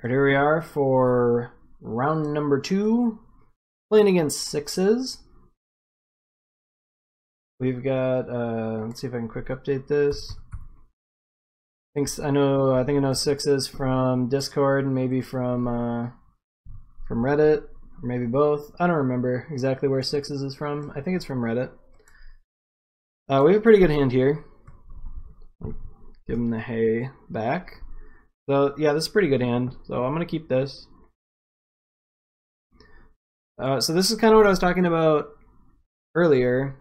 Right, here we are for round number 2, playing against sixes. We've got, let's see if I can quick update this. I think I know sixes from Discord and maybe from Reddit, or maybe both. I don't remember exactly where sixes is from. I think it's from Reddit. We have a pretty good hand here. Give him the hay back. So yeah, this is a pretty good hand. So I'm gonna keep this. So this is kind of what I was talking about earlier.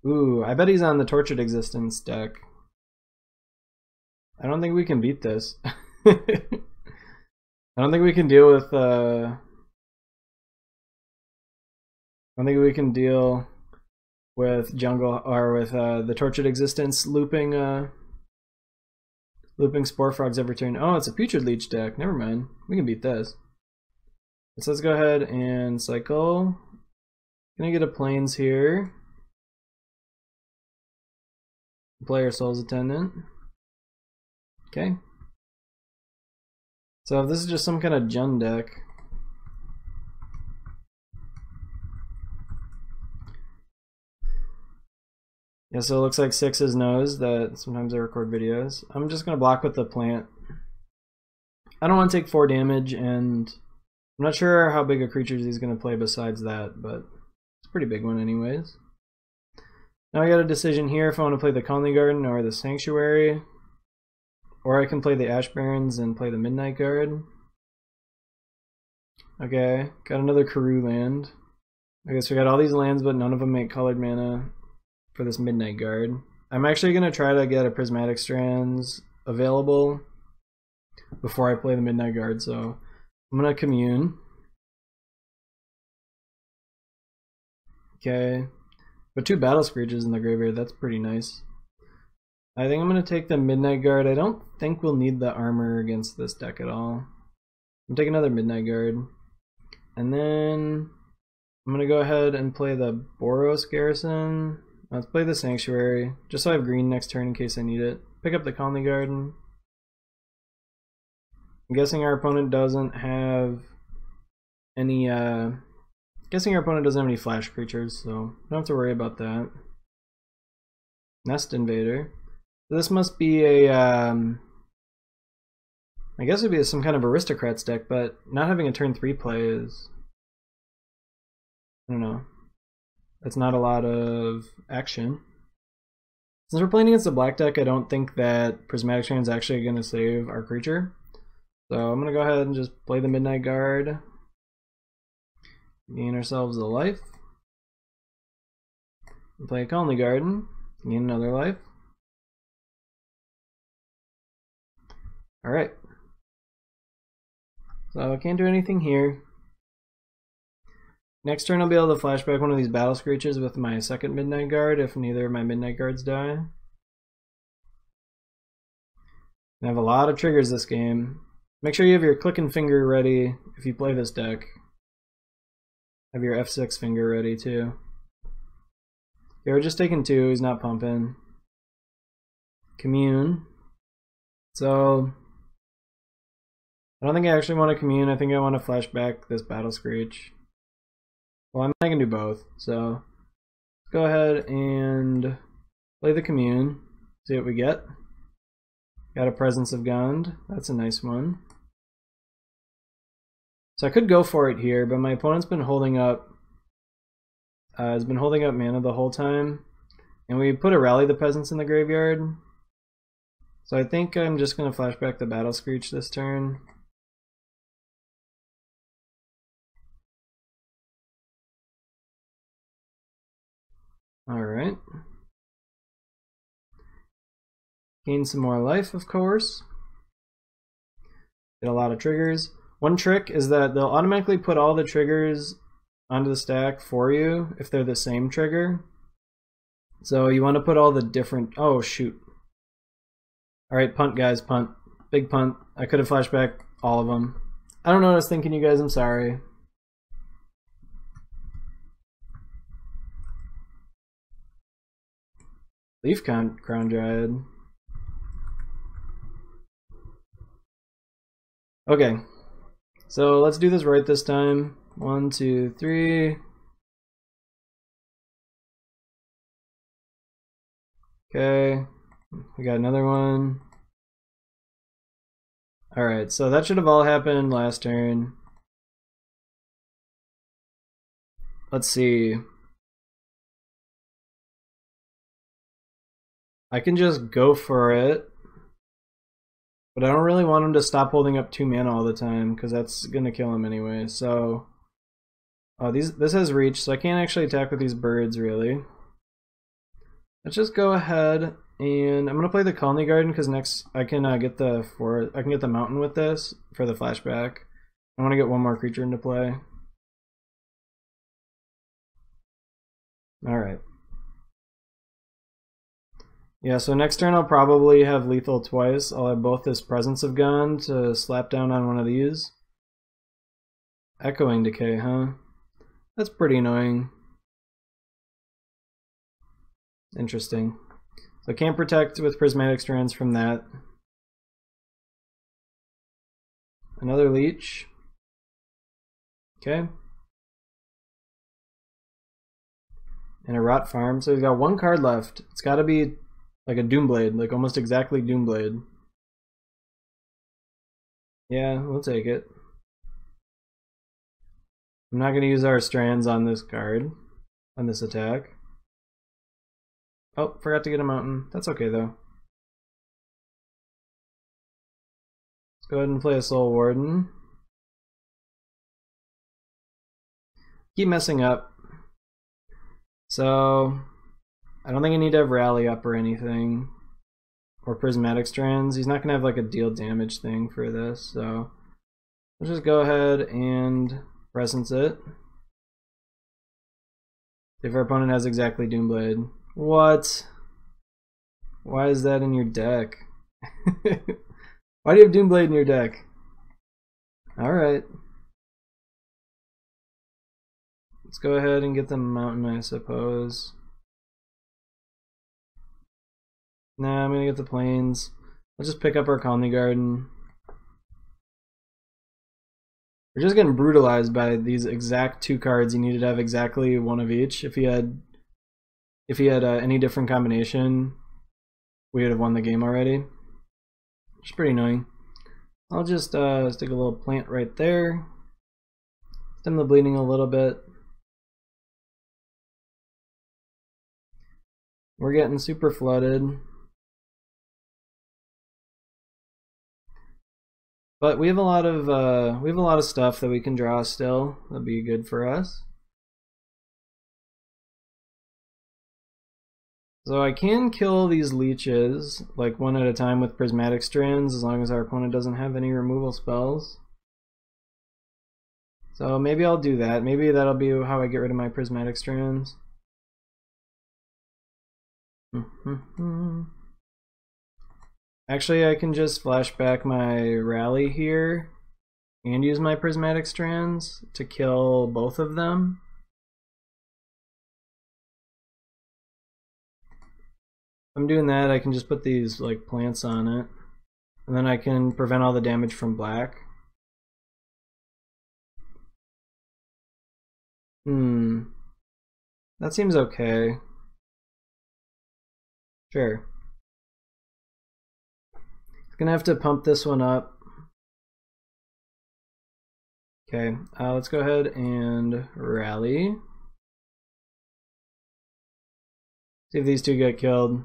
Ooh, I bet he's on the Tortured Existence deck. I don't think we can beat this. I don't think we can deal with I don't think we can deal with jungle or with the Tortured Existence looping Spore Frogs every turn. Oh, it's a Putrid Leech deck. Never mind. We can beat this. So let's go ahead and cycle. Gonna get a Plains here. Player Soul's Attendant. Okay. So if this is just some kind of Jund deck. Yeah, so it looks like sixes knows that sometimes I record videos. I'm just going to block with the plant. I don't want to take 4 damage, and I'm not sure how big a creature he's going to play besides that, but it's a pretty big one anyways. Now I got a decision here if I want to play the Colony Garden or the Sanctuary. Or I can play the Ash Barrens and play the Midnight Guard. Okay, got another Karoo land. Okay, so we got all these lands, but none of them make colored mana for this Midnight Guard. I'm actually going to try to get a Prismatic Strands available before I play the Midnight Guard, so I'm going to commune. Okay, but 2 Battle Screeches in the graveyard, that's pretty nice. I think I'm going to take the Midnight Guard. I don't think we'll need the armor against this deck at all. I'm taking another Midnight Guard. And then I'm going to go ahead and play the Boros Garrison. Let's play the Sanctuary, just so I have green next turn in case I need it. Pick up the Colony Garden. I'm guessing our opponent doesn't have any flash creatures, so don't have to worry about that. Nest Invader. So this must be a I guess it would be some kind of Aristocrats deck, but not having a turn 3 play is, I don't know. That's not a lot of action. Since we're playing against the black deck, I don't think that Prismatic Strand is actually going to save our creature. So I'm going to go ahead and just play the Midnight Guard. Gain ourselves a life. And play a Colony Garden. Gain another life. Alright. So I can't do anything here. Next turn I'll be able to flashback one of these Battle Screeches with my second Midnight Guard if neither of my Midnight Guards die. I have a lot of triggers this game. Make sure you have your click and finger ready if you play this deck. Have your F6 finger ready too. Okay, we're just taking 2, he's not pumping. Commune. So I don't think I actually want to commune, I think I want to flashback this Battle Screech. Well, I can do both, so let's go ahead and play the commune, see what we get. Got a Presence of Gond, that's a nice one. So I could go for it here, but my opponent's been holding up has been holding up mana the whole time, and we put a Rally the Peasants in the graveyard. So I think I'm just going to flashback the Battle Screech this turn. Alright. Gain some more life, of course. Get a lot of triggers. One trick is that they'll automatically put all the triggers onto the stack for you if they're the same trigger. So you want to put all the different... Oh, shoot. Alright, punt, guys, punt. Big punt. I could have flashback all of them. I don't know what I was thinking, you guys. I'm sorry. Leaf Crown Dryad. Okay, So let's do this right this time. 1, 2, 3. Okay, we got another one. Alright, so that should have all happened last turn. Let's see. I can just go for it. But I don't really want him to stop holding up 2 mana all the time, because that's going to kill him anyway. So, this has reach, so I can't actually attack with these birds, really. Let's just go ahead, and I'm going to play the Colony Garden, because next I can get the mountain with this for the flashback. I want to get one more creature into play. Alright. Yeah, so next turn I'll probably have lethal twice. I'll have both this Presence of Gone to slap down on one of these. Echoing Decay, huh? That's pretty annoying. Interesting. So I can't protect with Prismatic Strands from that. Another Leech. Okay. And a Rot Farm. So he's got 1 card left. It's got to be like a Doomblade, like almost exactly Doomblade. Yeah, we'll take it. I'm not going to use our strands on this card, on this attack. Oh, forgot to get a mountain. That's okay though. Let's go ahead and play a Soul Warden. Keep messing up. So, I don't think I need to have Rally up or anything. Or Prismatic Strands. He's not going to have like a deal damage thing for this, so let's just go ahead and Presence it. If our opponent has exactly Doomblade. What? Why is that in your deck? Why do you have Doomblade in your deck? Alright. Let's go ahead and get the mountain, I suppose. Nah, I'm gonna get the plains. Let's just pick up our Colony Garden. We're just getting brutalized by these exact 2 cards. You needed to have exactly 1 of each. If he had any different combination, we would have won the game already. Which is pretty annoying. I'll just stick a little plant right there. Stem the bleeding a little bit. We're getting super flooded. But we have a lot of stuff that we can draw still. That'll be good for us. So I can kill these leeches like 1 at a time with Prismatic Strands as long as our opponent doesn't have any removal spells. So maybe I'll do that. Maybe that'll be how I get rid of my Prismatic Strands. Actually, I can just flash back my Rally here and use my Prismatic Strands to kill both of them. If I'm doing that, I can just put these like plants on it, and then I can prevent all the damage from black. That seems okay. Sure. Gonna have to pump this one up. Okay, let's go ahead and Rally. See if these 2 get killed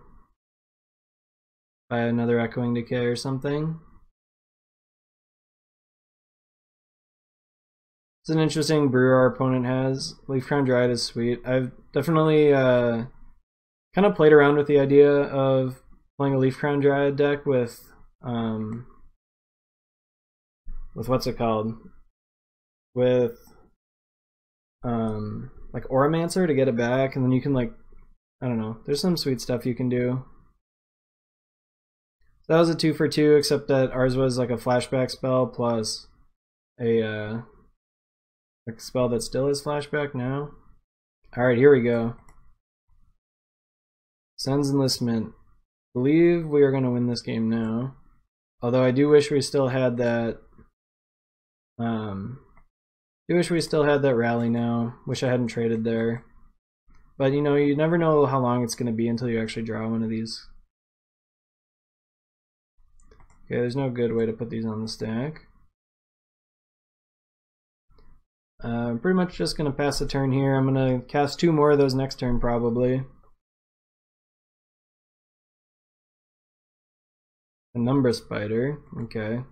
by another Echoing Decay or something. It's an interesting brew our opponent has. Leafcrown Dryad is sweet. I've definitely kind of played around with the idea of playing a Leafcrown Dryad deck with what's it called? With like Auramancer to get it back, and then you can like, I don't know, there's some sweet stuff you can do. So that was a 2 for 2, except that ours was like a flashback spell plus a spell that still is flashback now. Alright, here we go. Sun's Enlistment. I believe we are going to win this game now. Although I do wish we still had that I wish we still had that rally now. Wish I hadn't traded there. But you know, you never know how long it's going to be until you actually draw one of these. Okay, there's no good way to put these on the stack. I'm pretty much just going to pass a turn here. I'm going to cast 2 more of those next turn probably. A number spider, okay.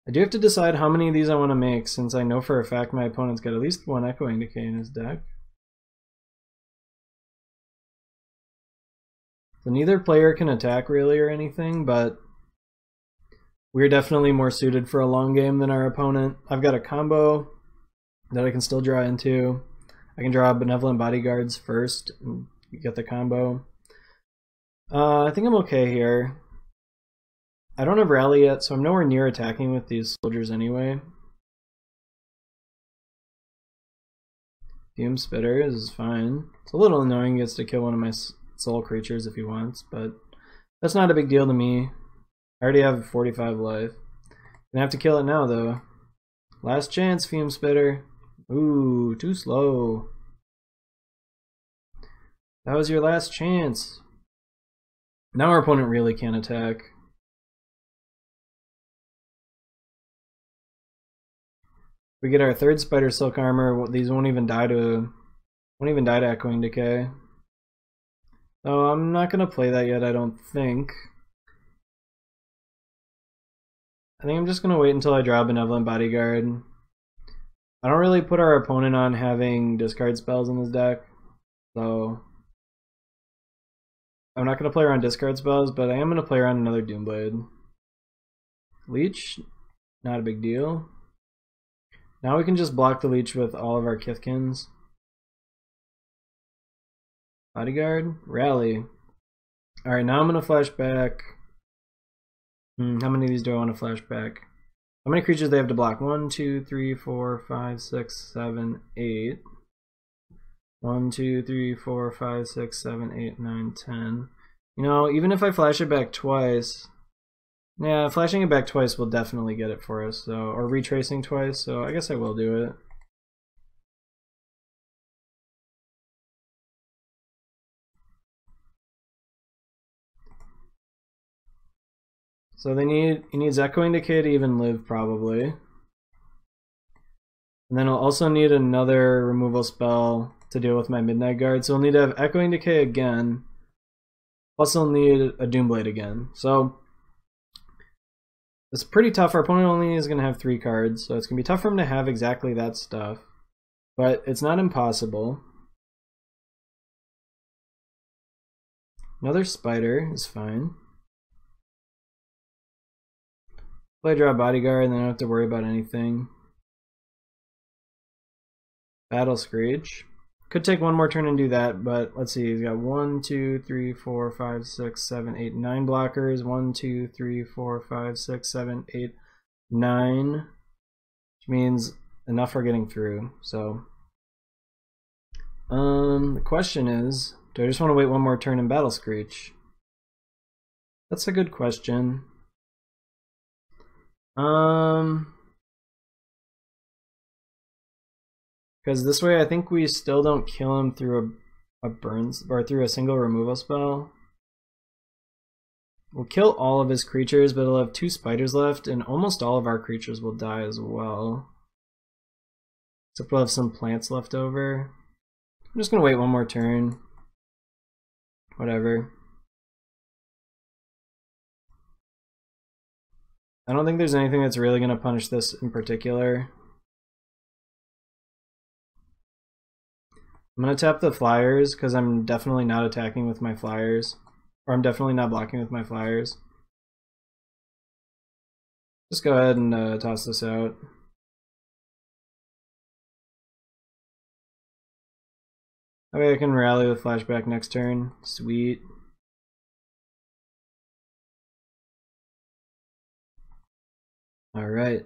I do have to decide how many of these I want to make, since I know for a fact my opponent's got at least 1 Echoing Decay in his deck. So neither player can attack really or anything, but we're definitely more suited for a long game than our opponent. I've got a combo that I can still draw into. I can draw Benevolent Bodyguards first and get the combo. I think I'm okay here. I don't have Rally yet, so I'm nowhere near attacking with these soldiers anyway. Fume Spitter is fine. It's a little annoying, he gets to kill one of my soul creatures if he wants, but that's not a big deal to me. I already have 45 life. Gonna have to kill it now though. Last chance, Fume Spitter. Ooh, too slow. That was your last chance. Now our opponent really can't attack. We get our 3rd Spider Silk Armor. These won't even die to Echoing Decay. So I'm not gonna play that yet, I don't think. I think I'm just gonna wait until I draw Benevolent Bodyguard. I don't really put our opponent on having discard spells in his deck, so I'm not gonna play around discard spells, but I am gonna play around another Doomblade. Leech, not a big deal. Now we can just block the leech with all of our Kithkins. Bodyguard, Rally. Alright, now I'm going to flash back. How many of these do I want to flash back? How many creatures do they have to block? 1, 2, 3, 4, 5, 6, 7, 8. 1, 2, 3, 4, 5, 6, 7, 8, 9, 10. You know, even if I flash it back twice, yeah, flashing it back twice will definitely get it for us, so, or retracing twice, so I guess I will do it. So he needs Echoing Decay to even live probably. And then he'll also need another removal spell to deal with my Midnight Guard, so he'll need to have Echoing Decay again, plus he'll need a Doomblade again. So it's pretty tough. Our opponent only is going to have 3 cards, so it's going to be tough for him to have exactly that stuff. But it's not impossible. Another Spider is fine. Play draw Bodyguard, and then I don't have to worry about anything. Battle Screech. Could take 1 more turn and do that, but let's see. He's got 1, 2, 3, 4, 5, 6, 7, 8, 9 blockers. 1, 2, 3, 4, 5, 6, 7, 8, 9. Which means enough for getting through. So, the question is, do I just want to wait 1 more turn and Battle Screech? That's a good question. Because this way I think we still don't kill him through a burns or through a single removal spell. We'll kill all of his creatures, but he'll have 2 spiders left, and almost all of our creatures will die as well. Except we'll have some plants left over. I'm just gonna wait 1 more turn. Whatever. I don't think there's anything that's really gonna punish this in particular. I'm gonna tap the flyers because I'm definitely not attacking with my flyers. Or I'm definitely not blocking with my flyers. Just go ahead and toss this out. That way I can rally with flashback next turn. Sweet. Alright.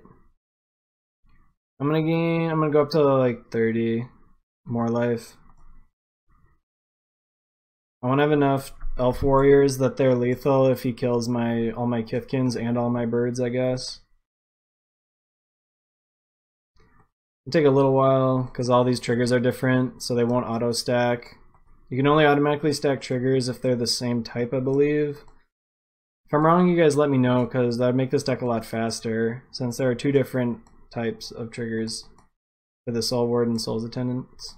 I'm gonna go up to like 30 more life. I want to have enough elf warriors that they're lethal if he kills all my Kithkins and all my birds, I guess. It'll take a little while because all these triggers are different, so they won't auto stack. You can only automatically stack triggers if they're the same type, I believe. If I'm wrong, you guys let me know, because that would make this deck a lot faster, since there are 2 different types of triggers for the Soul Ward and Soul's Attendants.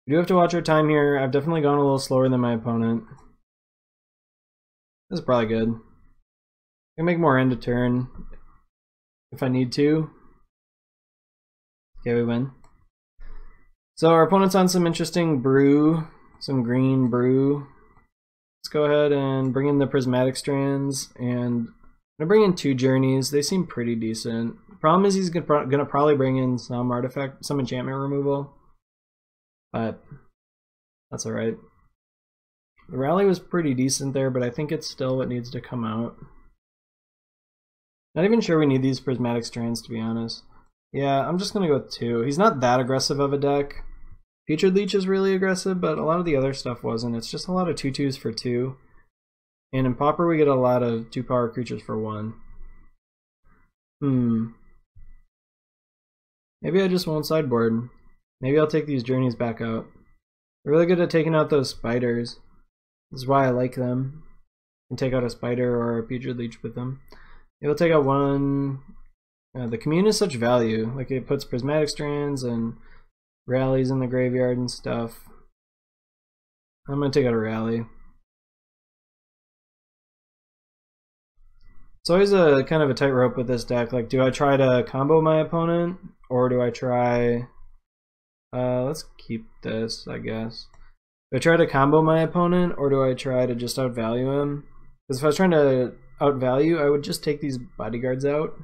We do have to watch our time here. I've definitely gone a little slower than my opponent. This is probably good. I can make more end of turn if I need to. Okay, we win. So our opponent's on some interesting brew, some green brew. Let's go ahead and bring in the prismatic strands, and I'm gonna bring in 2 journeys. They seem pretty decent. Problem is he's gonna probably bring in some artifact, some enchantment removal, but that's all right. The rally was pretty decent there, but I think it's still what needs to come out. Not even sure we need these prismatic strands, to be honest. Yeah, I'm just gonna go with 2. He's not that aggressive of a deck. Featured Leech is really aggressive, but a lot of the other stuff wasn't. It's just a lot of 2/2s for 2. And in Pauper we get a lot of 2-power creatures for 1. Maybe I just won't sideboard. Maybe I'll take these journeys back out. They're really good at taking out those spiders. This is why I like them. You can take out a spider or a Featured Leech with them. Maybe I'll take out 1. The commune is such value. Like, it puts prismatic strands and rallies in the graveyard and stuff. I'm gonna take out a rally. It's always a kind of a tightrope with this deck. Like, do I try to combo my opponent, or do I try... let's keep this, I guess. Do I try to combo my opponent, or do I try to just outvalue him? Because if I was trying to outvalue, I would just take these bodyguards out.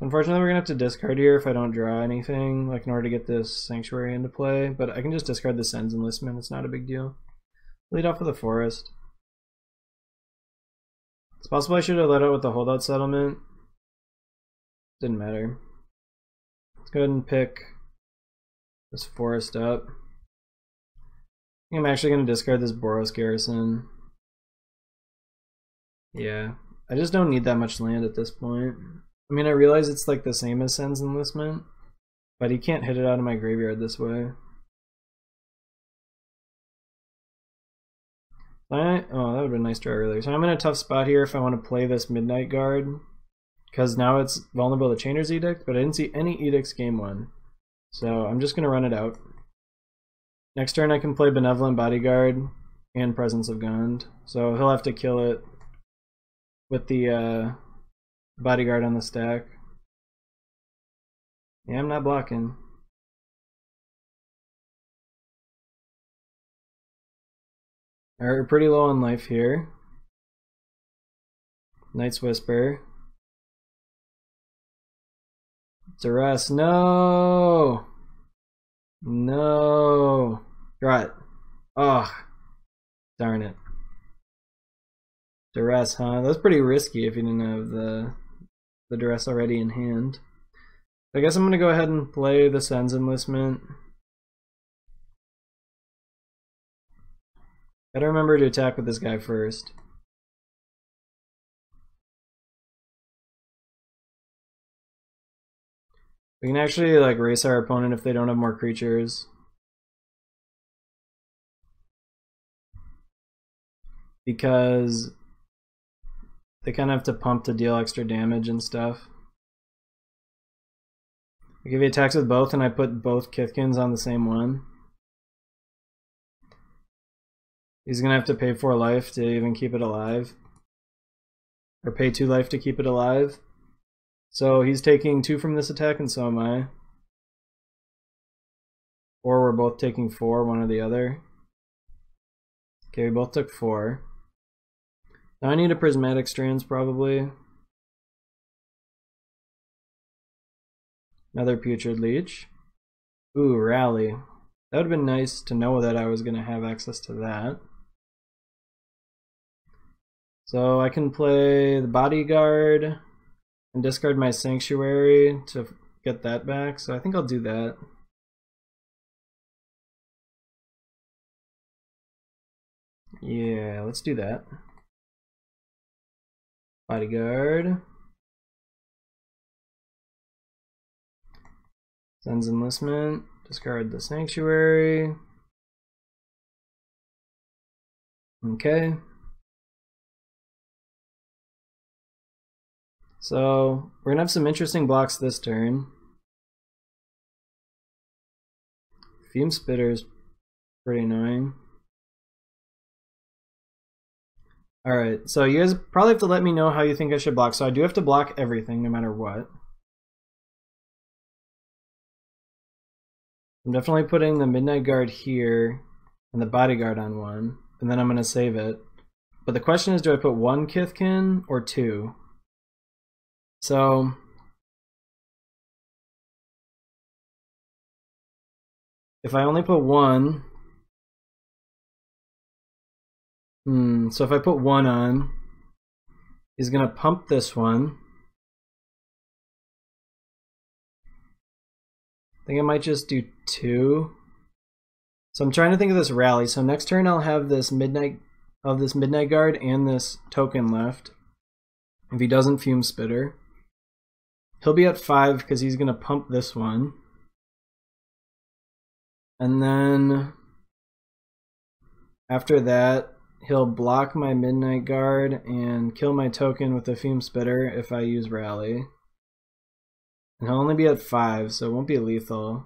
Unfortunately, we're gonna have to discard here if I don't draw anything, like in order to get this Sanctuary into play, but I can just discard the Sen's Enlistment, it's not a big deal. Lead off with a Forest. It's possible I should have let out with the Holdout Settlement. Didn't matter. Let's go ahead and pick this Forest up. I think I'm actually gonna discard this Boros Garrison. Yeah, I just don't need that much land at this point. I mean, I realize it's like the same as Sen's Enlistment, but he can't hit it out of my graveyard this way. Oh, that would have been nice draw earlier. So I'm in a tough spot here if I want to play this Midnight Guard, because now it's vulnerable to Chainer's Edict, but I didn't see any Edicts game 1. So I'm just going to run it out. Next turn I can play Benevolent Bodyguard and Presence of Gond, so he'll have to kill it with the Bodyguard on the stack. Yeah, I'm not blocking. Alright, we're pretty low on life here. Night's Whisper. Duress, no! No! Draw it. Oh, darn it. Duress, huh? That's pretty risky if you didn't have the Duress already in hand. I guess I'm gonna go ahead and play the Sen's Enlistment. Gotta remember to attack with this guy first. We can actually like race our opponent if they don't have more creatures. Because they kind of have to pump to deal extra damage and stuff. Like if he attacks with both and I put both Kithkins on the same one, he's gonna have to pay 4 life to even keep it alive. Or pay 2 life to keep it alive. So he's taking 2 from this attack and so am I. Or we're both taking 4, one or the other. Okay, we both took 4. Now I need a Prismatic Strands probably. Another Putrid Leech. Ooh, Rally. That would have been nice to know that I was going to have access to that. So I can play the Bodyguard and discard my Sanctuary to get that back. So I think I'll do that. Yeah, let's do that. Bodyguard. Sends enlistment. Discard the sanctuary. Okay. So we're gonna have some interesting blocks this turn. Fume Spitter's pretty annoying. Alright, so you guys probably have to let me know how you think I should block. So I do have to block everything no matter what. I'm definitely putting the Midnight Guard here and the Bodyguard on one, and then I'm going to save it. But the question is, do I put one Kithkin or two? So if I only put one, so if I put one on, he's going to pump this one. I think I might just do two. So I'm trying to think of this rally. So next turn I'll have this Midnight Guard and this token left. If he doesn't Fume Spitter, he'll be at 5 because he's going to pump this one. And then after that, he'll block my Midnight Guard and kill my token with the Fume Spitter if I use Rally. And he'll only be at 5, so it won't be lethal.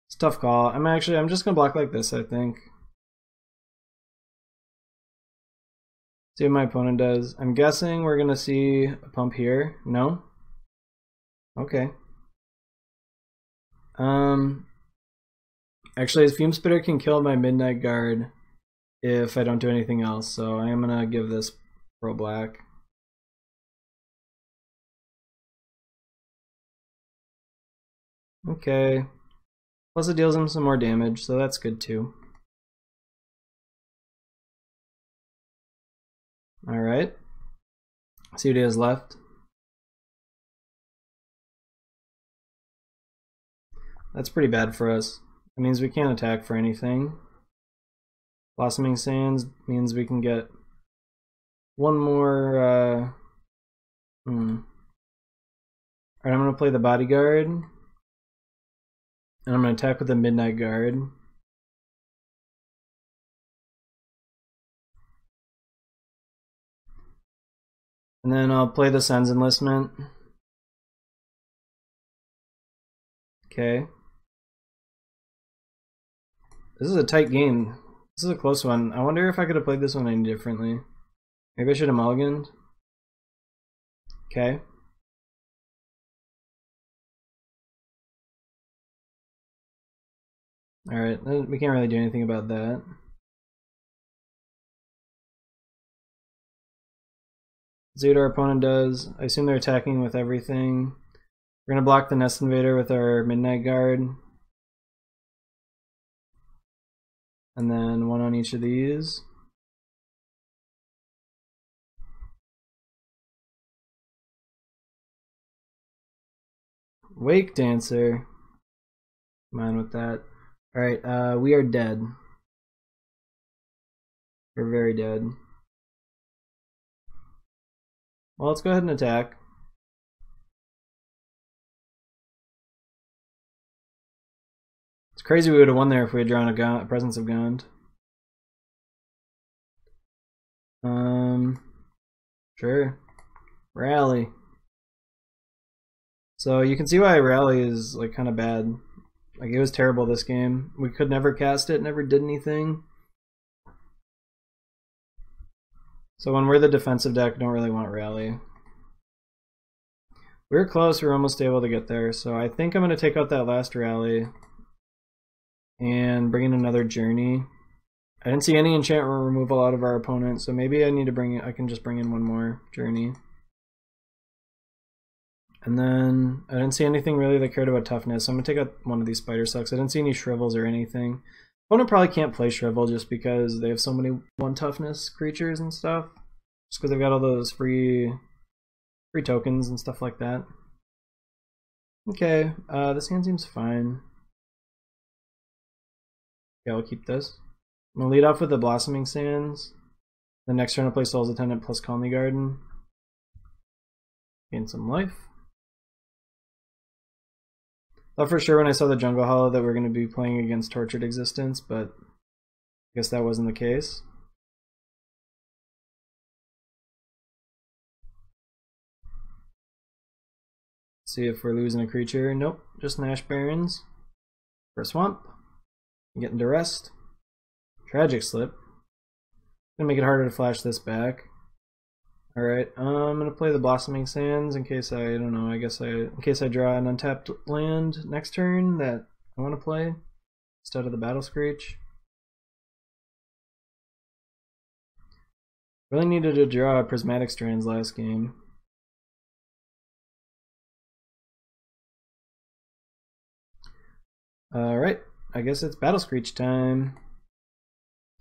It's a tough call. I'm just gonna block like this, I think. See what my opponent does. I'm guessing we're gonna see a pump here. No? Okay. Actually, his Fume Spitter can kill my Midnight Guard if I don't do anything else, so I am gonna give this pro black. Okay. Plus it deals him some more damage, so that's good too. Alright. See what he has left. That's pretty bad for us. It means we can't attack for anything. Blossoming Sands means we can get one more... Alright, I'm going to play the Bodyguard. And I'm going to attack with the Midnight Guard. And then I'll play the Sun's Enlistment. Okay. This is a tight game. This is a close one. I wonder if I could have played this one any differently. Maybe I should have mulliganed. Okay. Alright, we can't really do anything about that. See what our opponent does. I assume they're attacking with everything. We're going to block the Nest Invader with our Midnight Guard. And then one on each of these. Wake Dancer. Come on with that. Alright, we are dead. We're very dead. Well, let's go ahead and attack. It's crazy we would have won there if we had drawn a Presence of Gond. Sure. Rally. So you can see why Rally is like kind of bad. Like it was terrible this game. We could never cast it, never did anything. So when we're the defensive deck, don't really want Rally. We were close, we were almost able to get there. So I think I'm going to take out that last Rally and bring in another Journey. I didn't see any enchantment removal out of our opponent, so maybe I need to bring it. I can just bring in one more Journey. And then I didn't see anything really that cared about toughness, so I'm going to take out one of these Spider Sucks. I didn't see any Shrivels or anything. Opponent probably can't play Shrivel just because they have so many 1 toughness creatures and stuff. Just because they've got all those free tokens and stuff like that. Okay, this hand seems fine. Yeah, I'll keep this. I'm going to lead off with the Blossoming Sands. The next turn I'll play Soul's Attendant plus Colony Garden. Gain some life. Thought for sure when I saw the Jungle Hollow that we're going to be playing against Tortured Existence, but I guess that wasn't the case. See if we're losing a creature. Nope, just Nash Barrens for a swamp. Get into rest. Tragic Slip. Gonna make it harder to flash this back. Alright, I'm gonna play the Blossoming Sands in case I don't know, in case I draw an untapped land next turn that I want to play instead of the Battle Screech. Really needed to draw Prismatic Strands last game. Alright, I guess it's Battle Screech time.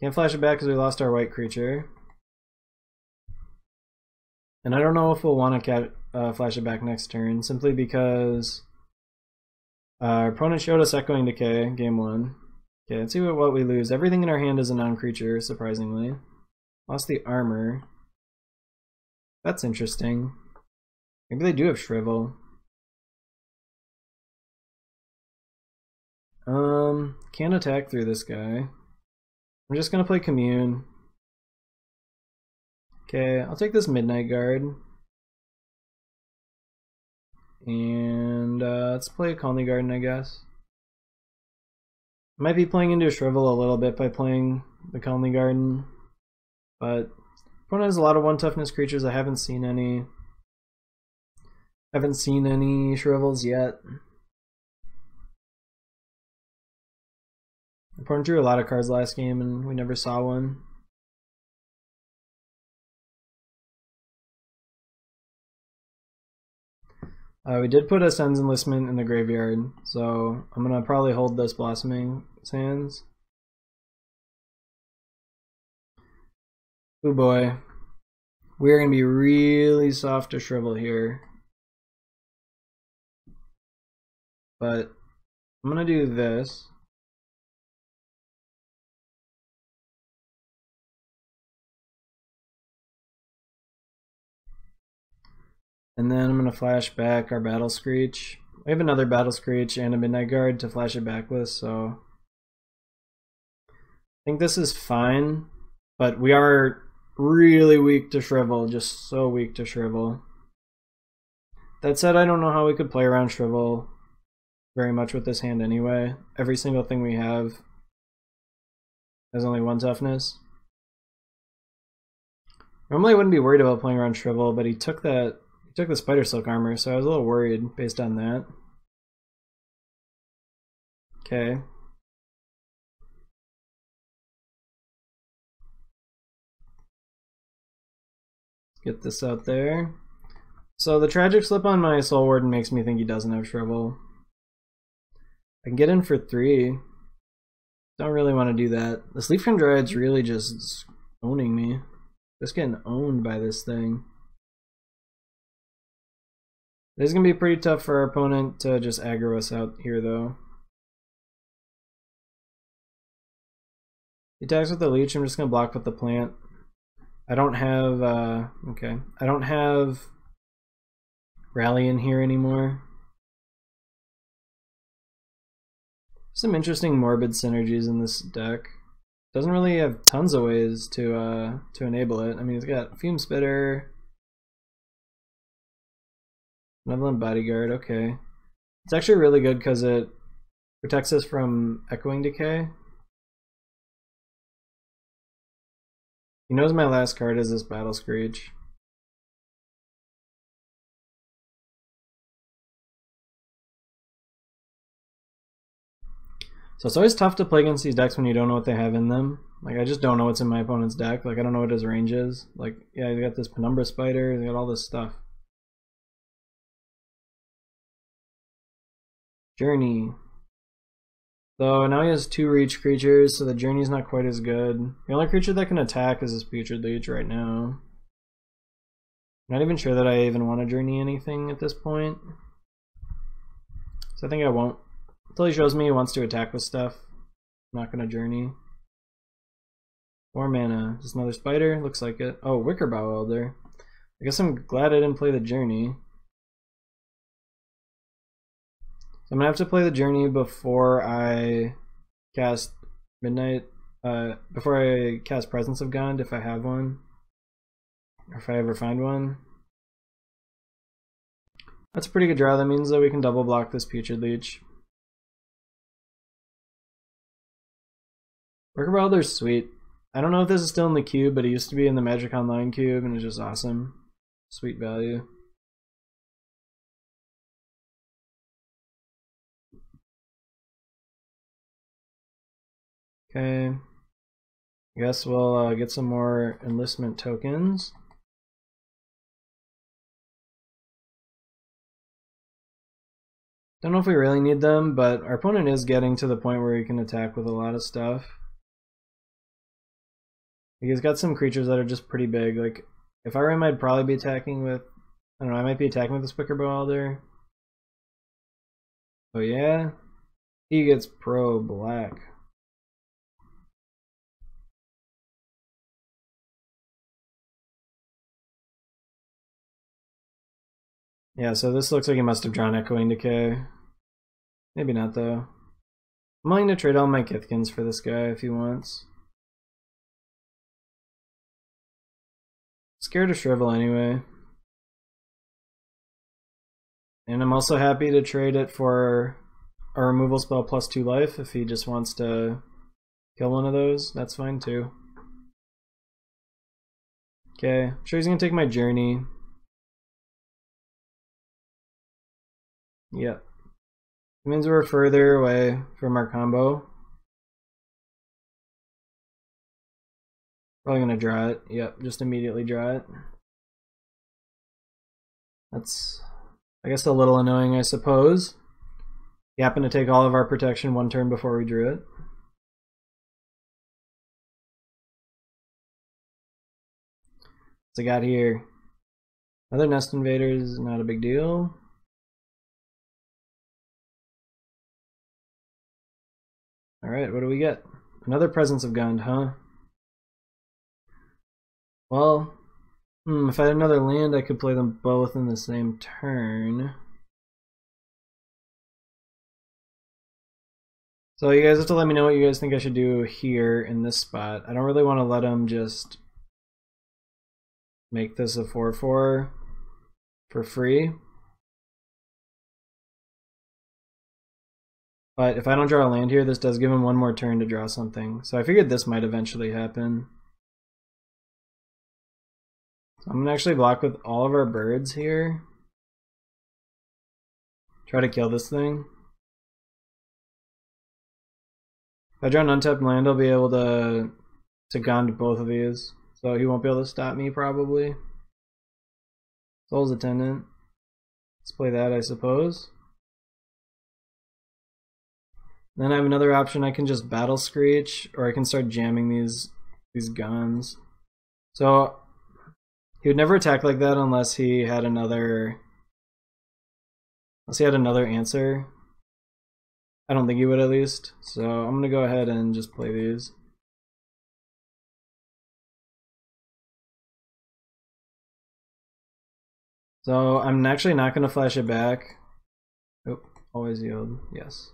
Can't flash it back because we lost our white creature. And I don't know if we'll want to flash it back next turn, simply because our opponent showed us Echoing Decay, game 1. Okay, let's see what we lose. Everything in our hand is a non-creature, surprisingly. Lost the armor. That's interesting. Maybe they do have Shrivel. Can't attack through this guy. I'm just gonna play Commune. Okay, I'll take this Midnight Guard. And let's play Colony Garden, I guess. I might be playing into Shrivel a little bit by playing the Colony Garden. But opponent has a lot of 1-toughness creatures. I haven't seen any Shrivels yet. Opponent drew a lot of cards last game and we never saw one. We did put a Sun's Enlistment in the graveyard, so I'm gonna probably hold this Blossoming Sands. Oh boy. We're gonna be really soft to Shrivel here. But I'm gonna do this. And then I'm going to flash back our Battle Screech. We have another Battle Screech and a Midnight Guard to flash it back with, so I think this is fine, but we are really weak to Shrivel, just so weak to Shrivel. That said, I don't know how we could play around Shrivel very much with this hand anyway. Every single thing we have has only 1 toughness. Normally I wouldn't be worried about playing around Shrivel, but he took the Spider Silk armor, so I was a little worried based on that. Okay. Get this out there. So the Tragic Slip on my Soul Warden makes me think he doesn't have Shrivel. I can get in for 3. Don't really want to do that. The Sleepfin Dryad's really just owning me. Just getting owned by this thing. It is going to be pretty tough for our opponent to just aggro us out here, though. He attacks with the Leech. I'm just going to block with the Plant. I don't have, okay. I don't have Rally in here anymore. Some interesting Morbid synergies in this deck. Doesn't really have tons of ways to enable it. I mean, it's got Fume Spitter, Benevolent Bodyguard, okay. It's actually really good because it protects us from Echoing Decay. He knows my last card is this Battle Screech. So it's always tough to play against these decks when you don't know what they have in them. Like, I just don't know what's in my opponent's deck. Like, I don't know what his range is. Like, yeah, he's got this Penumbra Spider, he's got all this stuff. Journey. So now he has 2 reach creatures, so the Journey's not quite as good. The only creature that can attack is this Putrid Leech right now. I'm not even sure that I even want to Journey anything at this point. So I think I won't. Until he shows me he wants to attack with stuff, I'm not going to Journey. 4 mana. Just another spider? Looks like it. Oh, Wickerbow Elder. I guess I'm glad I didn't play the Journey. So I'm gonna have to play the Journey before I cast Midnight. Before I cast Presence of Gond, if I have one. Or if I ever find one. That's a pretty good draw. That means that we can double block this Putrid Leech. Wickerbow Elder's sweet. I don't know if this is still in the cube, but it used to be in the Magic Online cube, and it's just awesome. Sweet value. Okay. I guess we'll get some more enlistment tokens. Don't know if we really need them, but our opponent is getting to the point where he can attack with a lot of stuff. He's got some creatures that are just pretty big. Like, if I were him, I'd probably be attacking with... I don't know, I might be attacking with this Wickerbow Elder. Oh yeah? He gets pro-black. Yeah, so this looks like he must have drawn Echoing Decay. Maybe not, though. I'm willing to trade all my Kithkins for this guy if he wants. Scared of Shrivel anyway. And I'm also happy to trade it for a removal spell plus 2 life if he just wants to kill one of those. That's fine too. Okay, I'm sure he's gonna take my Journey. Yep. It means we're further away from our combo. Probably gonna draw it. Yep, just immediately draw it. That's, I guess, a little annoying, I suppose. He happened to take all of our protection one turn before we drew it. What's I got here? Another Nest Invaders, not a big deal. Alright, what do we get? Another Presence of Gond, huh? Well, if I had another land, I could play them both in the same turn. So you guys have to let me know what you guys think I should do here in this spot. I don't really want to let him just make this a 4/4 for free. But if I don't draw a land here, this does give him one more turn to draw something. So I figured this might eventually happen. So I'm gonna actually block with all of our birds here. Try to kill this thing. If I draw an untapped land, I'll be able to Gond both of these. So he won't be able to stop me, probably. Soul's Attendant. Let's play that, I suppose. Then I have another option. I can just Battle Screech, or I can start jamming these guns. So he would never attack like that unless he had another answer. I don't think he would, at least. So I'm gonna go ahead and just play these. So I'm actually not gonna flash it back. Oh, always yield, yes.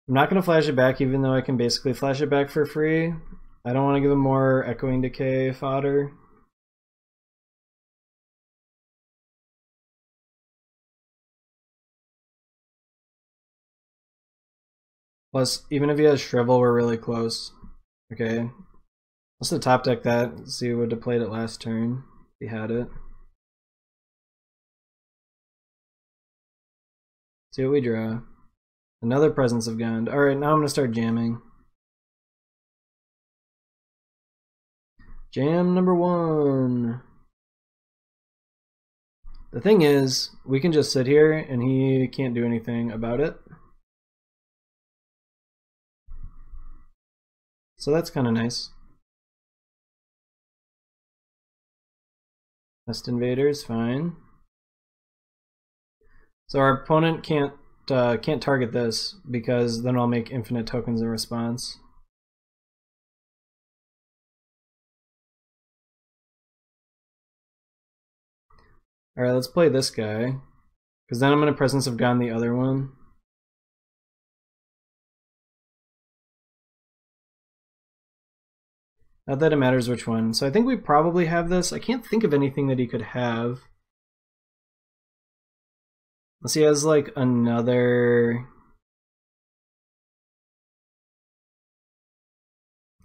I'm not gonna flash it back, even though I can basically flash it back for free. I don't want to give him more Echoing Decay fodder. Plus, even if he has Shrivel, we're really close. Okay. Let's top deck that, see who would have played it last turn. If he had it. See what we draw. Another Presence of Gond. Alright, now I'm going to start jamming. Jam number 1. The thing is, we can just sit here and he can't do anything about it. So that's kind of nice. Nest Invaders, fine. So our opponent can't target this because then I'll make infinite tokens in response. Alright, let's play this guy. Because then I'm going to Presence of God the other one. Not that it matters which one. So I think we probably have this. I can't think of anything that he could have. Unless he has like another...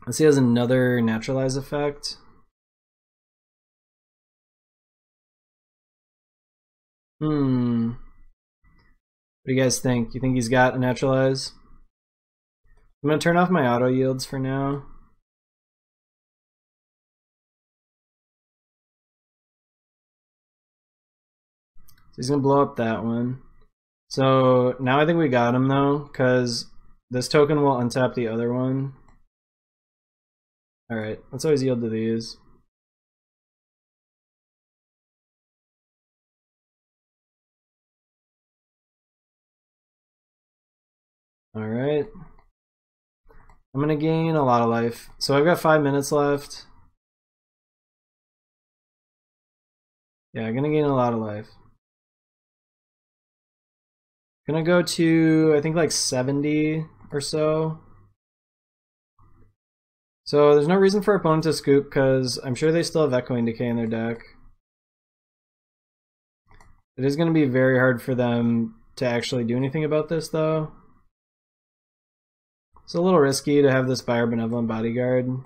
Unless he has another Naturalize effect. What do you guys think? You think he's got a Naturalize? I'm going to turn off my auto yields for now. So he's going to blow up that one. So now I think we got him though, because this token will untap the other one. Alright, let's always yield to these. Alright. I'm going to gain a lot of life. So I've got 5 minutes left. Yeah, I'm going to gain a lot of life. Gonna go to, I think, like 70 or so. So there's no reason for opponent to scoop because I'm sure they still have Echoing Decay in their deck. It is going to be very hard for them to actually do anything about this though. It's a little risky to have this Buyer Benevolent Bodyguard. I'm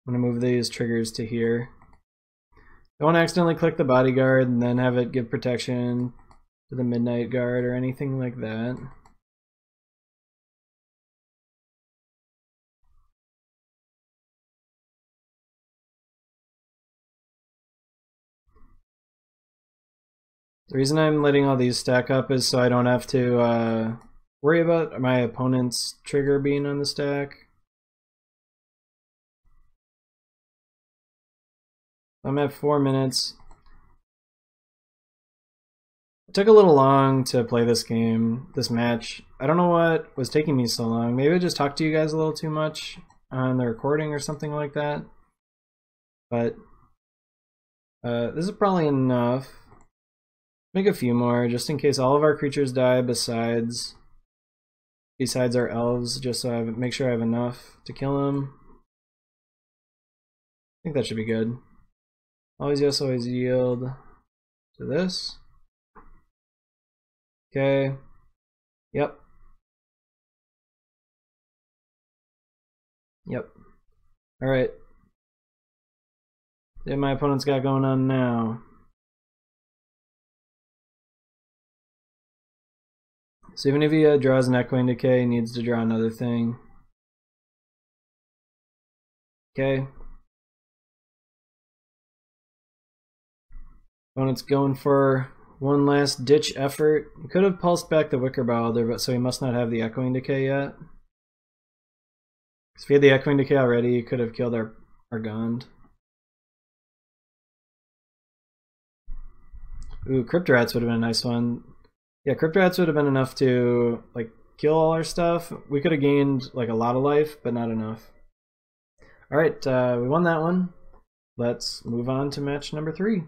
going to move these triggers to here. Don't accidentally click the Bodyguard and then have it give protection to the Midnight Guard or anything like that. The reason I'm letting all these stack up is so I don't have to worry about my opponent's trigger being on the stack. I'm at 4 minutes. It took a little long to play this game, this match. I don't know what was taking me so long. Maybe I just talked to you guys a little too much on the recording or something like that. But this is probably enough. Make a few more just in case all of our creatures die besides our elves, just so I make sure I have enough to kill them. I think that should be good. Always yes, always yield to this. Okay. Yep. Yep. Alright. See what my opponent's got going on now. So even if he draws an Echoing Decay, he needs to draw another thing. Okay. Opponent's going for one last ditch effort. He could have pulsed back the Wicker Balder, but so he must not have the Echoing Decay yet. If he had the Echoing Decay already, he could have killed our Gond. Ooh, Crypto Rats would have been a nice one. Yeah, Crypto Rats would have been enough to like kill all our stuff. We could have gained like a lot of life, but not enough. Alright, we won that one. Let's move on to match number 3.